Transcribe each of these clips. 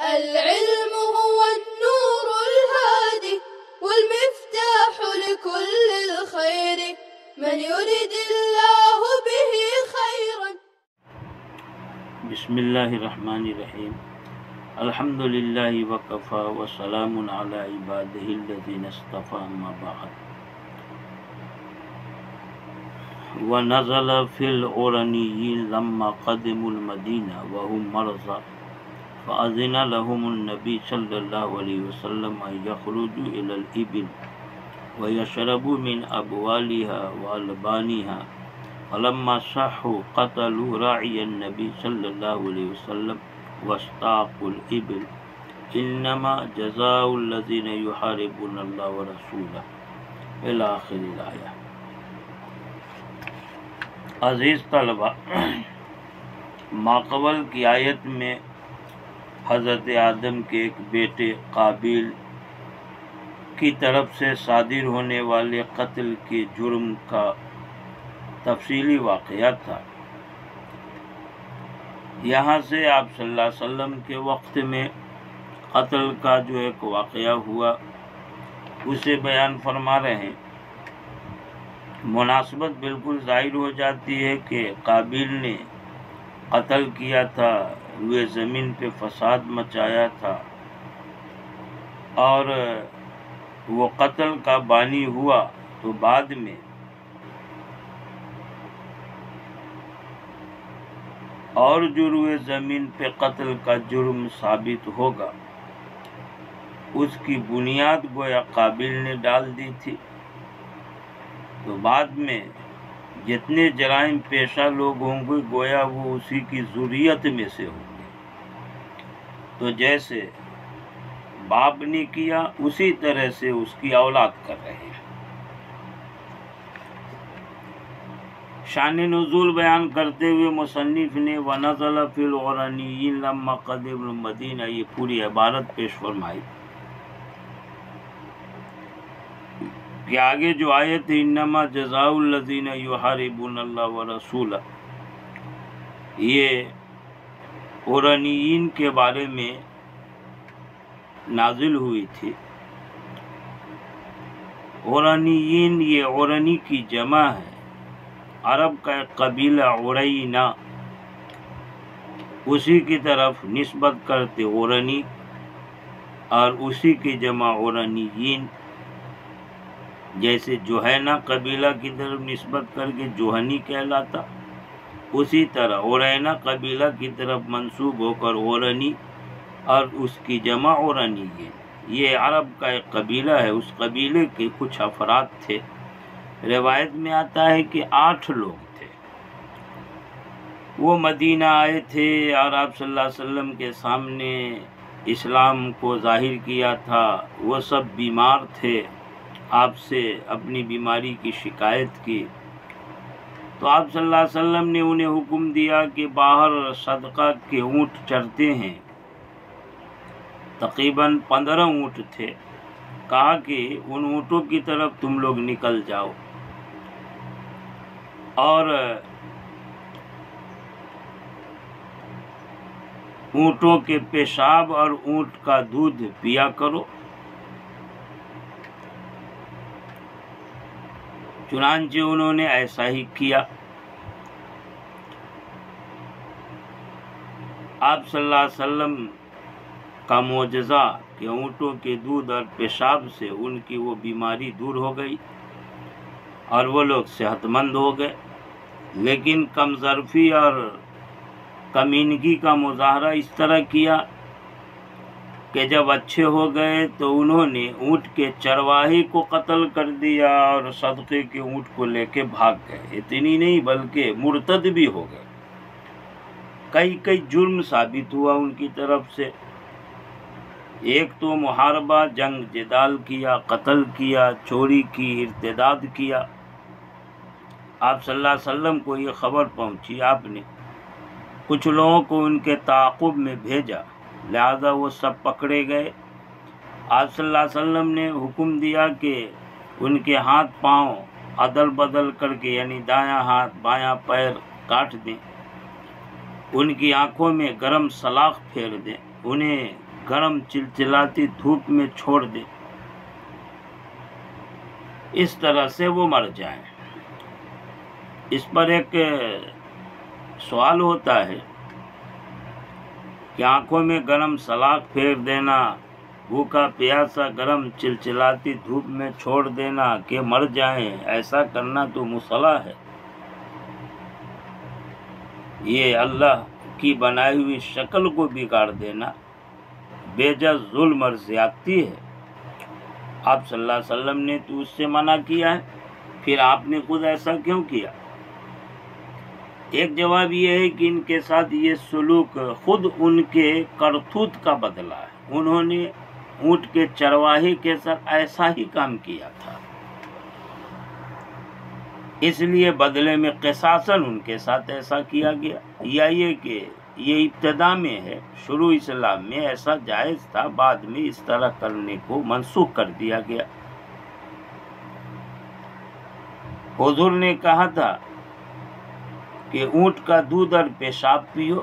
العلم هو النور الهادي والمفتاح لكل الخير من يرد الله به خيرا. بسم اللہ الرحمن الرحیم. الحمد للہ وکفى وسلام علی عباده الذین اصطفى اما بعد. ونزل في العرنيين لما قدموا المدینہ وهم مرضى فأذن لهم النبي صلى الله عليه وسلم أن يخرجوا إلى الإبل ويشربوا من أبوالها وألبانها فلما صحوا قتلوا راعي النبي صلى الله عليه وسلم واستاقوا الإبل إنما جزاء الذين يحاربون الله ورسوله إلى آخر الآية. عزیز طلبہ، ماقبل کی آیت میں حضرت آدم کے ایک بیٹے قابیل کی طرف سے صادر ہونے والے قتل کے جرم کا تفصیلی واقعہ تھا. یہاں سے آپ صلی اللہ علیہ وسلم کے وقت میں قتل کا جو ایک واقعہ ہوا اسے بیان فرما رہے ہیں. مناسبت بالکل ظاہر ہو جاتی ہے کہ قابیل نے قتل کیا تھا، روئے زمین پہ فساد مچایا تھا، اور وہ قتل کا بانی ہوا تو بعد میں اور جو روئے زمین پہ قتل کا جرم ثابت ہوگا اس کی بنیاد گویا قابیل نے ڈال دی تھی. تو بعد میں جتنے جرائم پیشہ لوگ ہوں گے گویا وہ اسی کی ذریت میں سے ہوں گے. تو جیسے باپ نے کیا اسی طرح سے اس کی اولاد کر رہے ہیں. شان نزول بیان کرتے ہوئے مصنف نے وَنَزَلَ فِي الْعُرَنِيِّينَ لَمَّا قَدِمُوا الْمَدِينَةَ یہ پوری عبارت پیش فرمائی کہ آگے جو آیت ہے انما جزاء الذین یحاربون اللہ ورسولہ، یہ عرنیین کے بارے میں نازل ہوئی تھی. عرنیین یہ عرنی کی جمع ہے. عرب کا ایک قبیلہ عرینا، اسی کی طرف نسبت کرتے عرنی، اور اسی کی جمع عرنیین. جیسے جوہینہ قبیلہ کی طرف نسبت کر کے جوہنی کہلاتا، اسی طرح عرینہ قبیلہ کی طرف منسوب ہو کر عرنی، اور اس کی جمع عرنیین. یہ عرب کا ایک قبیلہ ہے. اس قبیلے کے کچھ افراد تھے. روایت میں آتا ہے کہ 8 لوگ تھے. وہ مدینہ آئے تھے اور آپ صلی اللہ علیہ وسلم کے سامنے اسلام کو ظاہر کیا تھا. وہ سب بیمار تھے، آپ سے اپنی بیماری کی شکایت کی. تو آپ صلی اللہ علیہ وسلم نے انہیں حکم دیا کہ باہر صدقہ کے اونٹ چرتے ہیں. تقریباً 15 اونٹ تھے. کہا کہ ان اونٹوں کی طرف تم لوگ نکل جاؤ اور اونٹوں کے پیشاب اور اونٹ کا دودھ پیا کرو. چنانچہ انہوں نے ایسا ہی کیا. آپ صلی اللہ علیہ وسلم کا معجزہ کہ اونٹوں کے دودھ اور پیشاب سے ان کی وہ بیماری دور ہو گئی اور وہ لوگ صحت مند ہو گئے. لیکن کم ظرفی اور کمینگی کا مظاہرہ اس طرح کیا کہ جب اچھے ہو گئے تو انہوں نے اونٹ کے چرواہے کو قتل کر دیا اور صدقے کے اونٹ کو لے کے بھاگ گئے. اتنی نہیں بلکہ مرتد بھی ہو گئے. کئی جرم ثابت ہوا ان کی طرف سے. ایک تو محاربہ، جنگ جدال کیا، قتل کیا، چوری کی، ارتداد کیا. آپ صلی اللہ علیہ وسلم کو یہ خبر پہنچی. آپ نے کچھ لوگوں کو ان کے تعاقب میں بھیجا، لہذا وہ سب پکڑے گئے. آپ صلی اللہ علیہ وسلم نے حکم دیا کہ ان کے ہاتھ پاؤں عدل بدل کر کے یعنی دایاں ہاتھ بایاں پیر کاٹ دیں، ان کی آنکھوں میں گرم سلاخ پھیر دیں، انہیں گرم چلچلاتی دھوپ میں چھوڑ دے، اس طرح سے وہ مر جائیں۔ اس پر ایک سوال ہوتا ہے کہ آنکھوں میں گرم سلاخ پھیر دینا، بھوکا پیاسا گرم چلچلاتی دھوپ میں چھوڑ دینا کہ مر جائیں، ایسا کرنا تو مصالحہ ہے۔ یہ اللہ کی بنائی ہوئی شکل کو بگاڑ دینا بے جا ظلم اور زیادتی ہے۔ آپ صلی اللہ علیہ وسلم نے تو اس سے منع کیا ہے، پھر آپ نے خود ایسا کیوں کیا؟ ایک جواب یہ ہے کہ ان کے ساتھ یہ سلوک خود ان کے کرتوت کا بدلہ ہے۔ انہوں نے اونٹ کے چرواہے کے ساتھ ایسا ہی کام کیا تھا، اس لیے بدلے میں قصاصاً ان کے ساتھ ایسا کیا گیا۔ یا یہ کہ یہ ابتدا میں ہے، شروع اسلام میں ایسا جائز تھا، بعد میں اس طرح کرنے کو منسوخ کر دیا گیا۔ حضور نے کہا تھا کہ اونٹ کا دودھ اور پیشاب پیو۔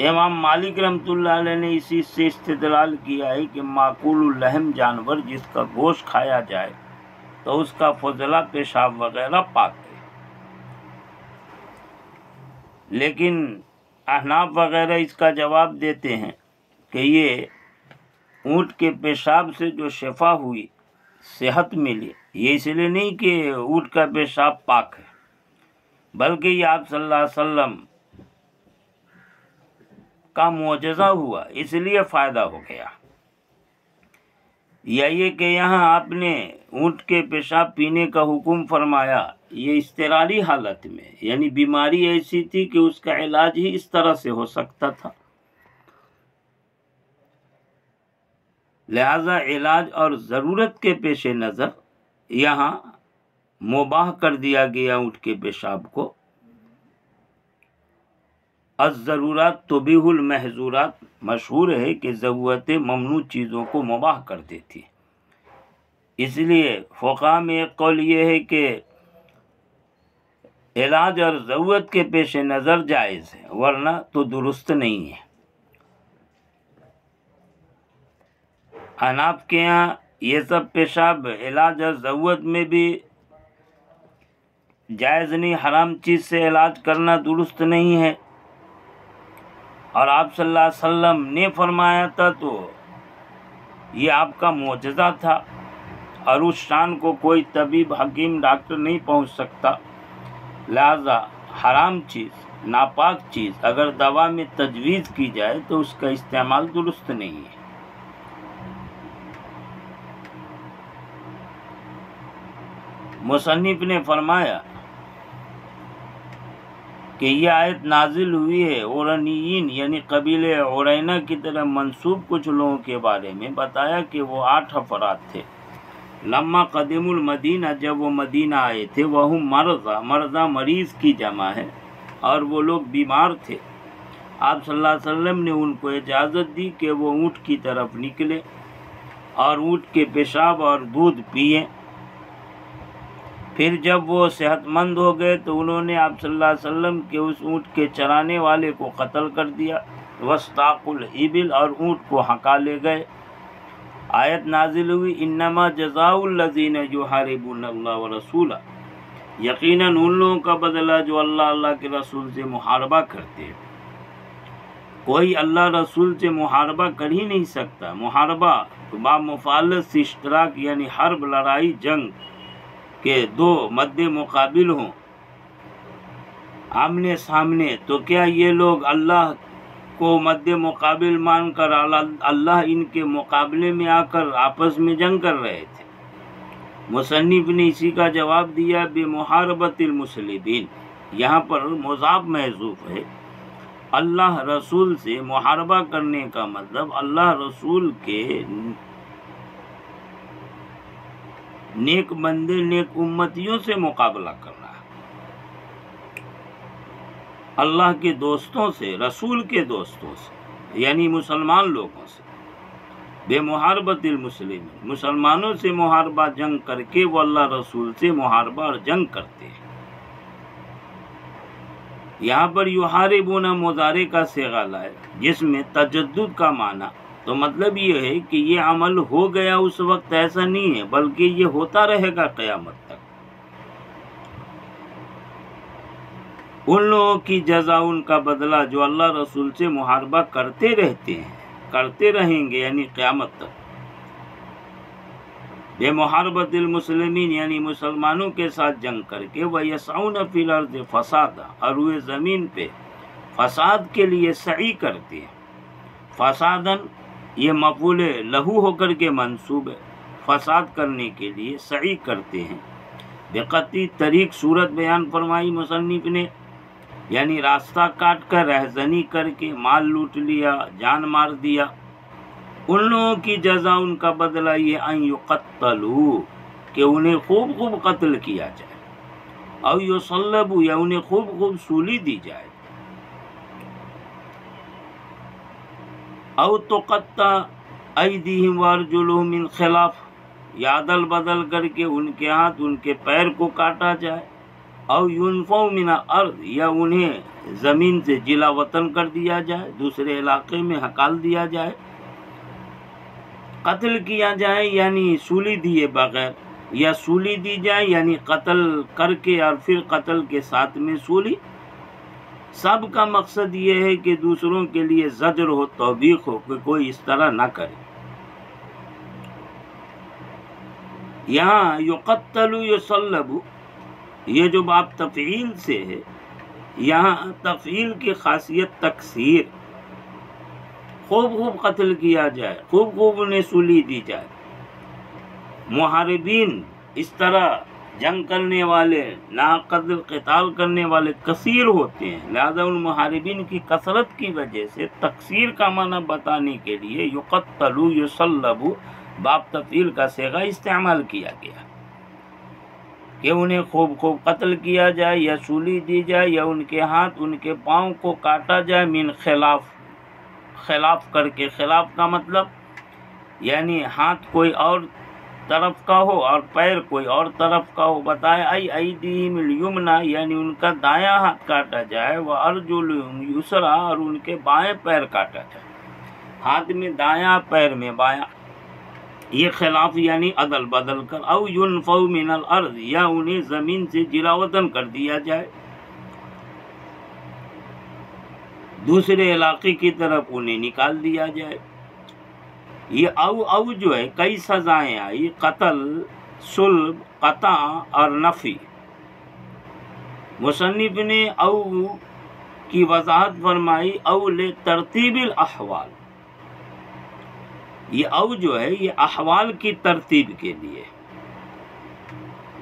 امام مالک رحمۃ اللہ علیہ نے اسی سے استدلال کیا ہے کہ معقول اللحم جانور جس کا گوشت کھایا جائے تو اس کا فضلہ پیشاب وغیرہ پاک ہے، لیکن احناف وغیرہ اس کا جواب دیتے ہیں کہ یہ اونٹ کے پیشاب سے جو شفا ہوئی، صحت ملی، یہ اس لیے نہیں کہ اونٹ کا پیشاب پاک ہے، بلکہ یہ آپ صلی اللہ علیہ وسلم کا معجزہ ہوا، اس لیے فائدہ ہو گیا۔ یا یہ کہ یہاں آپ نے اونٹ کے پیشاب پینے کا حکم فرمایا، یہ اضطراری حالت میں، یعنی بیماری ایسی تھی کہ اس کا علاج ہی اس طرح سے ہو سکتا تھا، لہذا علاج اور ضرورت کے پیش نظر یہاں مباح کر دیا گیا اونٹ کے پیشاب کو۔ الضرورات تبیح المحظورات، مشہور ہے کہ ضرورت ممنوع چیزوں کو مباح کر دیتی، اس لیے فقہاء میں ایک قول یہ ہے کہ علاج اور ضرورت کے پیش نظر جائز ہے، ورنہ تو درست نہیں ہے۔ احناف کے یہاں یہ سب پیشاب علاج اور ضرورت میں بھی جائز نہیں، حرام چیز سے علاج کرنا درست نہیں ہے، اور آپ صلی اللہ علیہ وسلم نے فرمایا تھا تو یہ آپ کا معجزہ تھا، اور اس شان کو کوئی طبیب، حکیم، ڈاکٹر نہیں پہنچ سکتا، لہذا حرام چیز، ناپاک چیز اگر دوا میں تجویز کی جائے تو اس کا استعمال درست نہیں ہے۔ مصنف نے فرمایا کہ یہ آیت نازل ہوئی ہے عورنیین یعنی قبیلہ عرینہ کی طرح منسوب کچھ لوگوں کے بارے میں، بتایا کہ وہ 8 افراد تھے۔ لما قدم المدینہ، جب وہ مدینہ آئے تھے، وہم مرضى، مرضى مریض کی جمع ہے، اور وہ لوگ بیمار تھے۔ آپ صلی اللہ علیہ وسلم نے ان کو اجازت دی کہ وہ اونٹ کی طرف نکلے اور اونٹ کے پیشاب اور دودھ پئیں۔ پھر جب وہ صحت مند ہو گئے تو انہوں نے آپ صلی اللہ علیہ وسلم کے اس اونٹ کے چرانے والے کو قتل کر دیا، واستاقوا الابل، اور اونٹ کو ہنکا لے گئے۔ آیت نازل ہوئی انما جزاء الذین یحاربون اللہ ورسولہ، یقیناً ان لوگوں کا بدلہ جو اللہ کے رسول سے محاربہ کرتے ہیں۔ کوئی اللہ رسول سے محاربہ کر ہی نہیں سکتا۔ محاربہ تو با مفعلت سے اشتراک، یعنی حرب، لڑائی، جنگ کہ 2 مد مقابل ہوں آمنے سامنے، تو کیا یہ لوگ اللہ کو مد مقابل مان کر اللہ ان کے مقابلے میں آ کر آپس میں جنگ کر رہے تھے؟ مصنف نے اسی کا جواب دیا بمحاربت المسلمین، یہاں پر مضاف محذوف ہے۔ اللہ رسول سے محاربہ کرنے کا مطلب اللہ رسول کے نیک بندے، نیک امتیوں سے مقابلہ کرنا ہے، اللہ کے دوستوں سے، رسول کے دوستوں سے، یعنی مسلمان لوگوں سے۔ بے محاربت المسلمین، مسلمانوں سے محاربہ، جنگ کر کے وہ اللہ رسول سے محاربہ اور جنگ کرتے ہیں۔ یہاں پر یحاربون مضارع کا صیغہ لائے جس میں تجدد کا معنی، تو مطلب یہ ہے کہ یہ عمل ہو گیا اس وقت ایسا نہیں ہے، بلکہ یہ ہوتا رہے گا قیامت تک۔ ان لوگوں کی جزا، ان کا بدلہ جو اللہ رسول سے محاربہ کرتے رہتے ہیں، کرتے رہیں گے یعنی قیامت تک، بے محاربت المسلمین یعنی مسلمانوں کے ساتھ جنگ کر کے، وَيَسْعُونَ فِي الْأَرْضِ فَسَادًا، اور وہ زمین پہ فساد کے لیے سعی کرتے ہیں۔ فساداً یہ مفعول لہو ہو کر کے منصوب ہے، فساد کرنے کے لیے سعی کرتے ہیں۔ بقطعی طریق صورت بیان فرمائی مصنف نے، یعنی راستہ کاٹ کر، رہزنی کر کے، مال لوٹ لیا، جان مار دیا۔ ان لوگوں کی جزا، ان کا بدلہ یہ ان یقتلوا، کہ انہیں خوب خوب قتل کیا جائے، او یصلبوا، یا انہیں خوب خوب سولی دی جائے، او تقطع ایدیہم وارجلہم من خلاف، یا عدل بدل کر کے ان کے ہاتھ ان کے پیر کو کاٹا جائے، او ینفوا من الارض، یا انہیں زمین سے جلا وطن کر دیا جائے، دوسرے علاقے میں ہکال دیا جائے، قتل کیا جائے یعنی سولی دیے بغیر، یا سولی دی جائے یعنی قتل کر کے اور پھر قتل کے ساتھ میں سولی۔ سب کا مقصد یہ ہے کہ دوسروں کے لیے زجر ہو، توبیخ ہو کہ کوئی اس طرح نہ کرے۔ یہاں یقتل یصلب، یہ جو باب تفعیل سے ہے، یہاں تفعیل کی خاصیت تکثیر، خوب خوب قتل کیا جائے، خوب خوب انہیں سولی دی جائے۔ محاربین اس طرح جنگ کرنے والے، ناقتل قتال کرنے والے کثیر ہوتے ہیں، لہذا ان محاربین کی کثرت کی وجہ سے تکثیر کا معنی بتانے کے لیے یقتل یصلب باب تفعیل کا صیغہ استعمال کیا گیا کہ انہیں خوب خوب قتل کیا جائے، یا سولی دی جائے، یا ان کے ہاتھ ان کے پاؤں کو کاٹا جائے، من خلاف، خلاف کر کے، خلاف کا مطلب یعنی ہاتھ کوئی اور طرف کا ہو اور پیر کوئی اور طرف کا ہو، بتایا ایدیہم الیمنا، یعنی ان کا دایاں ہاتھ کاٹا جائے، وارجلہم یسرا، اور ان کے بائیں پیر کاٹا جائے، ہاتھ میں دایاں پیر میں بایاں، یہ خلاف یعنی عدل بدل کر، او ینفوا من الارض، یا انہیں زمین سے جلا وطن کر دیا جائے، دوسرے علاقے کی طرف انہیں نکال دیا جائے۔ یہ او جو ہے کئی سزائیں آئی، قتل، سلب، قطع اور نفی۔ مصنف نے او کی وضاحت فرمائی، او لترتیب الاحوال، یہ او جو ہے یہ احوال کی ترتیب کے لیے،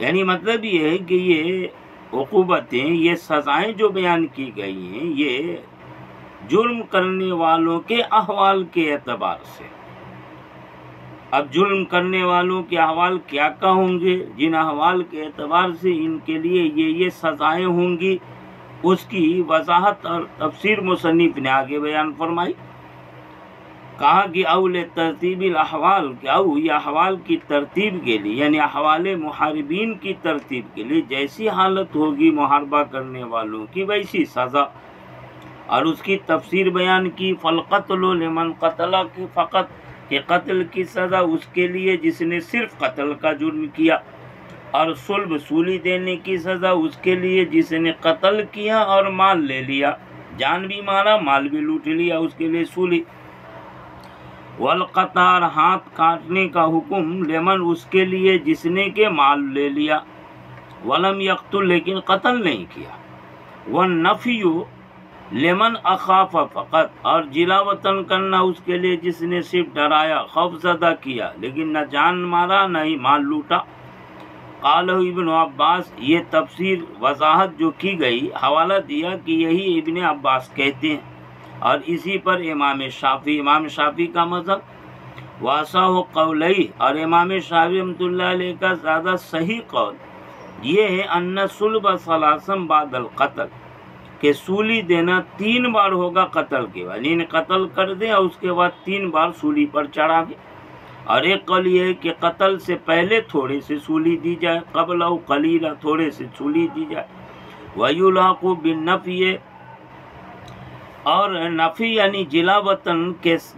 یعنی مطلب یہ ہے کہ یہ عقوبتیں، یہ سزائیں جو بیان کی گئی ہیں، یہ جرم کرنے والوں کے احوال کے اعتبار سے۔ اب جرم کرنے والوں کے احوال کیا ہوں گے، جن احوال کے اعتبار سے ان کے لیے یہ سزائیں ہوں گی، اس کی وضاحت اور تفسیر مصنف نے آگے بیان فرمائی۔ کہا کہ اول ترتیب الاحوال، کہ او یہ احوال کی ترتیب کے لیے، یعنی احوال محاربین کی ترتیب کے لیے جیسی حالت ہوگی محاربہ کرنے والوں کی ویسی سزا، اور اس کی تفسیر بیان کی۔ فالقتل لمن قتل، کہ فقط کہ قتل کی سزا اس کے لیے جس نے صرف قتل کا جرم کیا، اور صلب سولی دینے کی سزا اس کے لیے جس نے قتل کیا اور مال لے لیا، جان بھی مارا مال بھی لوٹ لیا، اس کے لیے سولی۔ والقطع، ہاتھ کاٹنے کا حکم، لمن اس کے لیے جس نے کہ مال لے لیا، ولم یقتل لیکن قتل نہیں کیا۔ والنفی لمن اخاف فقط، اور جلا وطن کرنا اس کے لیے جس نے صرف ڈرایا، خوف زدہ کیا، لیکن نہ جان مارا نہ ہی مال لوٹا۔ قالہ ابن عباس، یہ تفسیر وضاحت جو کی گئی، حوالہ دیا کہ یہی ابن عباس کہتے ہیں، اور اسی پر امام شافعی کا مذہب، واسع قولی، اور امام شافعی رحمۃ اللہ علیہ کا زیادہ صحیح قول یہ ہے، ان صلب ثلاثا بعد القتل، کہ سولی دینا 3 بار ہوگا قتل کے بعد، یعنی قتل کر دیں اور اس کے بعد 3 بار سولی پر چڑھا دیں۔ اور ایک قول یہ ہے کہ قتل سے پہلے تھوڑے سے سولی دی جائے، قبل او قلیلا، تھوڑے سے سولی دی جائے، وَيُلَاقُ بِالنَّفْيِ، اور نفی یعنی جلا وطن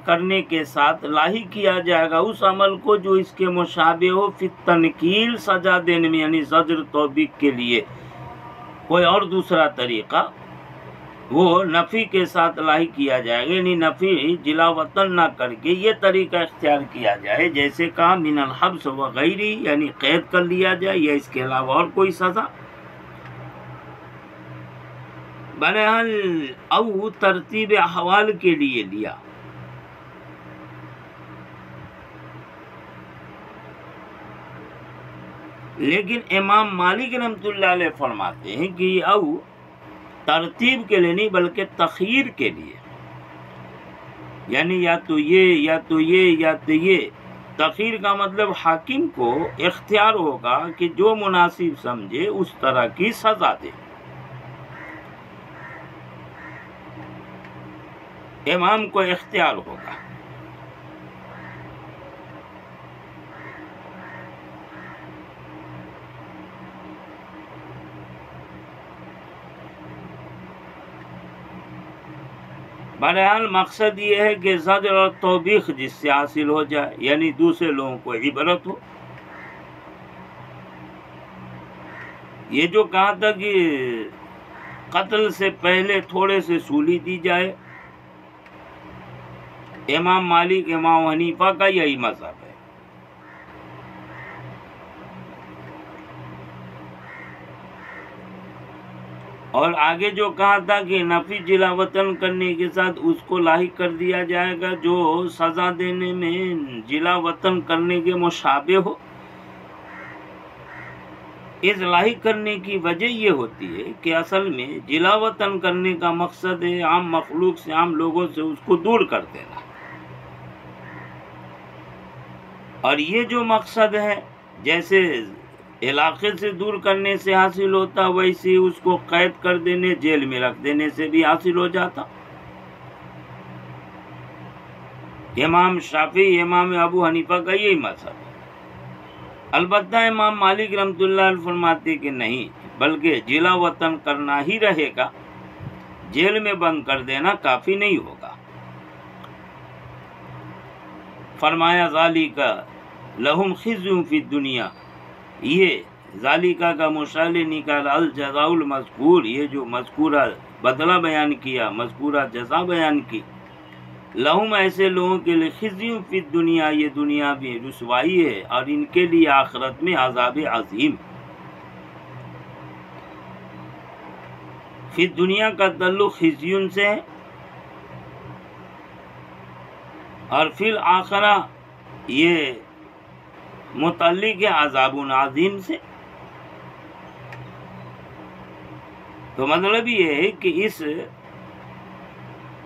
کرنے کے ساتھ لاحق کیا جائے گا اس عمل کو جو اس کے مشابہ ہو، فی التنکیل سزا دینے میں، یعنی زجر توبیق کے لیے کوئی اور دوسرا طریقہ وہ نفی کے ساتھ لاحق کیا جائے گا، یعنی نفی جلا وطن نہ کر کے یہ طریقہ اختیار کیا جائے، جیسے کہا من الحبس وغیرہ، یعنی قید کر لیا جائے یا اس کے علاوہ اور کوئی سزا۔ بہرحال او ترتیب احوال کے لیے لیا۔ لیکن امام مالک رحمۃ اللہ علیہ فرماتے ہیں کہ او ترتیب کے لیے نہیں بلکہ تخییر کے لیے، یعنی یا تو یہ یا تو یہ یا تو یہ۔ تخییر کا مطلب حاکم کو اختیار ہوگا کہ جو مناسب سمجھے اس طرح کی سزا دے۔ امام کو اختیار ہوگا۔ بہرحال مقصد یہ ہے کہ زجر اور توبیخ جس سے حاصل ہو جائے، یعنی دوسرے لوگوں کو عبرت ہو۔ یہ جو کہا تھا کہ قتل سے پہلے تھوڑے سے سولی دی جائے، امام مالک امام حنیفہ کا یہی مذہب ہے۔ اور آگے جو کہا تھا کہ نفی جلا وطن کرنے کے ساتھ اس کو لاحق کر دیا جائے گا جو سزا دینے میں جلا وطن کرنے کے مشابہ ہو۔ اس لاحق کرنے کی وجہ یہ ہوتی ہے کہ اصل میں جلا وطن کرنے کا مقصد ہے عام مخلوق سے، عام لوگوں سے اس کو دور کر دینا، اور یہ جو مقصد ہے جیسے علاقے سے دور کرنے سے حاصل ہوتا ویسے اس کو قید کر دینے، جیل میں رکھ دینے سے بھی حاصل ہو جاتا۔ امام شافعی امام ابو حنیفہ کا یہی مذہب ہے۔ البتہ امام مالک رحمۃ اللہ علیہ فرماتے کہ نہیں، بلکہ جلا وطن کرنا ہی رہے گا، جیل میں بند کر دینا کافی نہیں ہوگا۔ فرمایا ذالکا لہم خزی فی الدنیا، یہ ذالکا کا مشعل نکالا الجزاء المذکور، یہ جو مذکورہ بدلہ بیان کیا، مذکورہ جزا بیان کی، لہم ایسے لوگوں کے لیے خزی فی الدنیا، یہ دنیا میں رسوائی ہے، اور ان کے لیے آخرت میں عذاب عظیم۔ فی الدنیا کا تعلق خزیون سے ہے، اور فی الآخرہ یہ متعلق ہے عذاب عظیم سے۔ تو مطلب یہ ہے کہ اس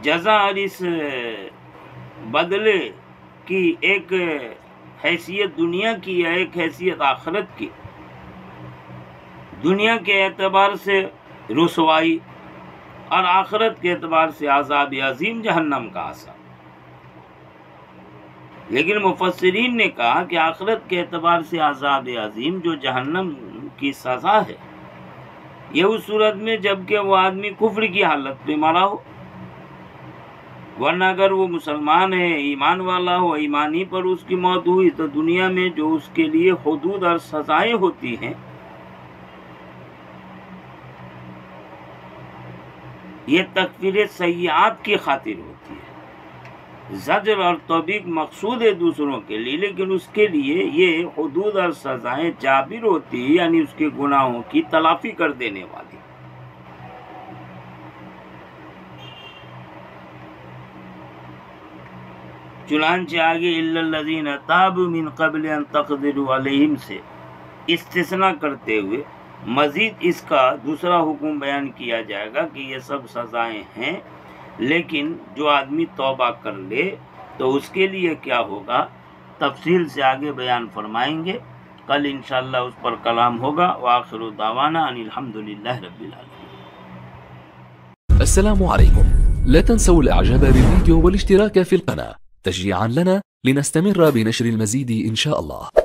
جزا اور اس بدلے کی ایک حیثیت دنیا کی ہے، ایک حیثیت آخرت کی۔ دنیا کے اعتبار سے رسوائی اور آخرت کے اعتبار سے عذاب عظیم، جہنم کا عذاب۔ لیکن مفسرین نے کہا کہ آخرت کے اعتبار سے عذاب عظیم جو جہنم کی سزا ہے، یہ اس صورت میں جبکہ وہ آدمی کفر کی حالت میں مرا ہو، ورنہ اگر وہ مسلمان ہے، ایمان والا ہو، ایمانی پر اس کی موت ہوئی تو دنیا میں جو اس کے لیے حدود اور سزائیں ہوتی ہیں یہ تکفیر سیئات کی خاطر ہوتی ہے۔ زجر اور توبیق مقصود ہے دوسروں کے لیے، لیکن اس کے لیے یہ حدود اور سزائیں جابر ہوتی ہے، یعنی اس کے گناہوں کی تلافی کر دینے والی۔ چنانچہ آگے الا الذین تابوا من قبل ان تقدروا علیہم سے استثناء کرتے ہوئے مزید اس کا دوسرا حکم بیان کیا جائے گا کہ یہ سب سزائیں ہیں، لیکن جو آدمی توبہ کر لے تو اس کے لیے کیا ہوگا تفصیل سے آگے بیان فرمائیں گے۔ کل انشاءاللہ اس پر کلام ہوگا۔ وآخر دعوانا ان الحمدللہ رب العالمین۔ السلام عليكم، لا تنسوا الاعجاب بالفيديو والاشتراك في القناة تشجيعا لنا لنستمر بنشر المزيد إن شاء الله.